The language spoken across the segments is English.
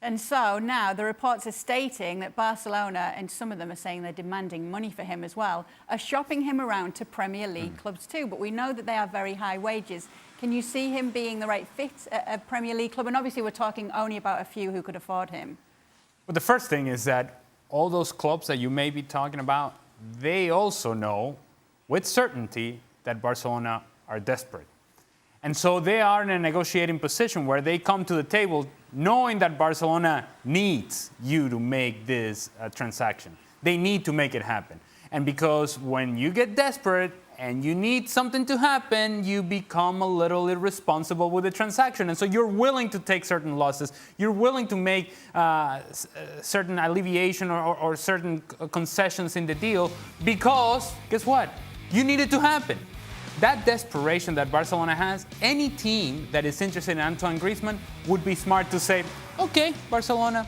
And so now the reports are stating that Barcelona, and some of them are saying they're demanding money for him as well, are shopping him around to Premier League clubs too. But we know that they have very high wages. Can you see him being the right fit at a Premier League club? And obviously we're talking only about a few who could afford him. Well, the first thing is that all those clubs that you may be talking about, they also know with certainty that Barcelona are desperate. And so they are in a negotiating position where they come to the table knowing that Barcelona needs you to make this transaction. They need to make it happen. And because when you get desperate and you need something to happen, you become a little irresponsible with the transaction. And so you're willing to take certain losses. You're willing to make certain alleviation or certain concessions in the deal because, guess what? You need it to happen. That desperation that Barcelona has, any team that is interested in Antoine Griezmann would be smart to say, okay, Barcelona,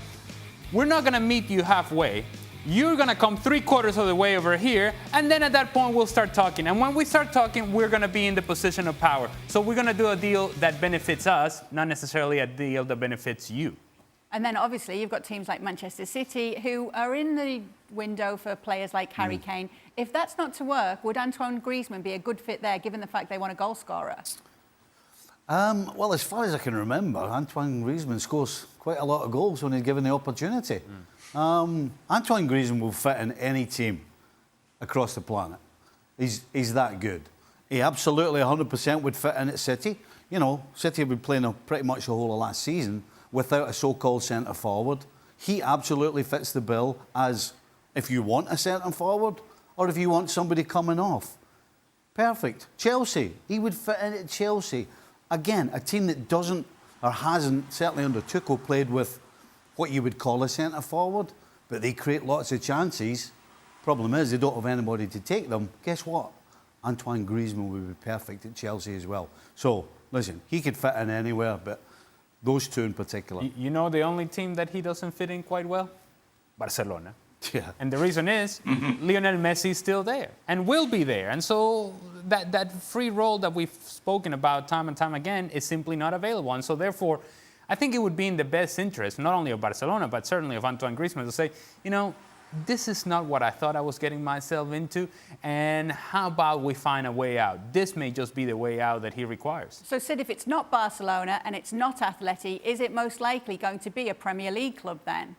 we're not going to meet you halfway. You're going to come 3/4 of the way over here, and then at that point we'll start talking. And when we start talking, we're going to be in the position of power. So we're going to do a deal that benefits us, not necessarily a deal that benefits you. And then obviously you've got teams like Manchester City who are in the window for players like Harry Kane. If that's not to work, would Antoine Griezmann be a good fit there, given the fact they want a goal scorer? Well, as far as I can remember, Antoine Griezmann scores quite a lot of goals when he's given the opportunity. Antoine Griezmann will fit in any team across the planet. He's that good. He absolutely 100% would fit in at City. You know, City have been playing pretty much the whole of last season without a so-called centre-forward. He absolutely fits the bill as if you want a centre-forward or if you want somebody coming off. Perfect. Chelsea, he would fit in at Chelsea. Again, a team that doesn't or hasn't, certainly under Tuchel, played with what you would call a centre-forward, but they create lots of chances. Problem is, they don't have anybody to take them. Guess what? Antoine Griezmann would be perfect at Chelsea as well. So, listen, he could fit in anywhere, but those two in particular. You know the only team that he doesn't fit in quite well? Barcelona. Yeah. And the reason is Lionel Messi is still there and will be there. And so that free role that we've spoken about time and time again is simply not available. And so therefore, I think it would be in the best interest, not only of Barcelona, but certainly of Antoine Griezmann to say, you know, this is not what I thought I was getting myself into, and how about we find a way out? This may just be the way out that he requires. So, Sid, if it's not Barcelona and it's not Atleti, is it most likely going to be a Premier League club then?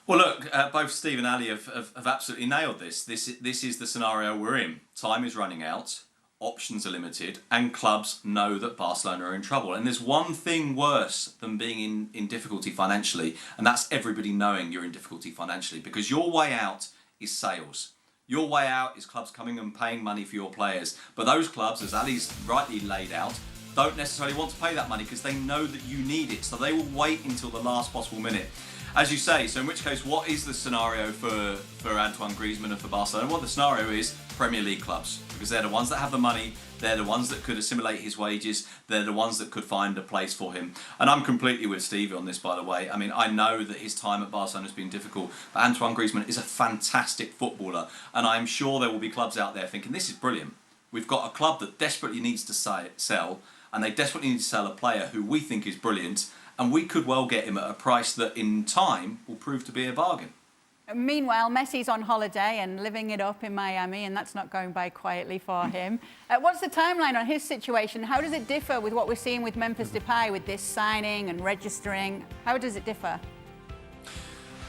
Well, look, both Steve and Ali have absolutely nailed this. This is the scenario we're in. Time is running out, options are limited, and clubs know that Barcelona are in trouble. And there's one thing worse than being in difficulty financially, and that's everybody knowing you're in difficulty financially, because your way out is sales. Your way out is clubs coming and paying money for your players. But those clubs, as Ali's rightly laid out, don't necessarily want to pay that money because they know that you need it. So they will wait until the last possible minute. As you say, so in which case, what is the scenario for Antoine Griezmann and for Barcelona? Well, the scenario is Premier League clubs, because they're the ones that have the money, they're the ones that could assimilate his wages, they're the ones that could find a place for him. And I'm completely with Stevie on this, by the way. I mean, I know that his time at Barcelona has been difficult, but Antoine Griezmann is a fantastic footballer, and I'm sure there will be clubs out there thinking, this is brilliant. We've got a club that desperately needs to sell, and they desperately need to sell a player who we think is brilliant, and we could well get him at a price that in time will prove to be a bargain. Meanwhile, Messi's on holiday and living it up in Miami, and that's not going by quietly for him. What's the timeline on his situation? How does it differ with what we're seeing with Memphis Depay, with this signing and registering? How does it differ?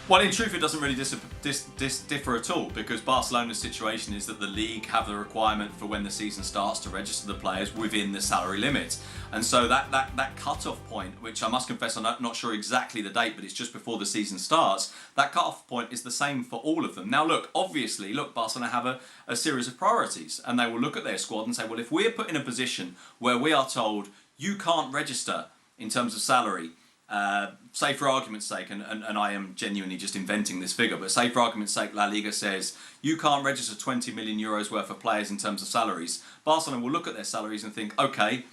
Well, in truth, it doesn't really differ at all, because Barcelona's situation is that the league have the requirement for when the season starts to register the players within the salary limit. And so that cut-off point, which I must confess I'm not sure exactly the date, but it's just before the season starts, that cut-off point is the same for all of them. Now, look, obviously, Barcelona have a series of priorities, and they will look at their squad and say, well, if we're put in a position where we are told you can't register in terms of salary, say for argument's sake, and I am genuinely just inventing this figure, but say for argument's sake La Liga says you can't register 20 million euros worth of players in terms of salaries, Barcelona will look at their salaries and think, okay,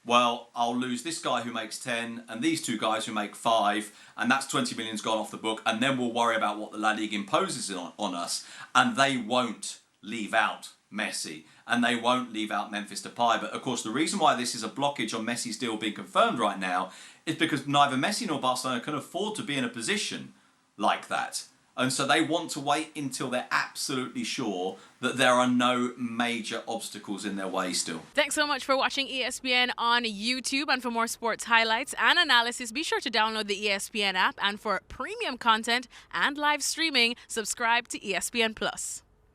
well, I'll lose this guy who makes 10 and these two guys who make 5, and that's 20 million's gone off the book, and then we'll worry about what the La Liga imposes on us, and they won't leave out Messi, and they won't leave out Memphis Depay. But of course, the reason why this is a blockage on Messi's deal being confirmed right now is because neither Messi nor Barcelona can afford to be in a position like that. And so they want to wait until they're absolutely sure that there are no major obstacles in their way still. Thanks so much for watching ESPN on YouTube. And for more sports highlights and analysis, be sure to download the ESPN app. And for premium content and live streaming, subscribe to ESPN Plus.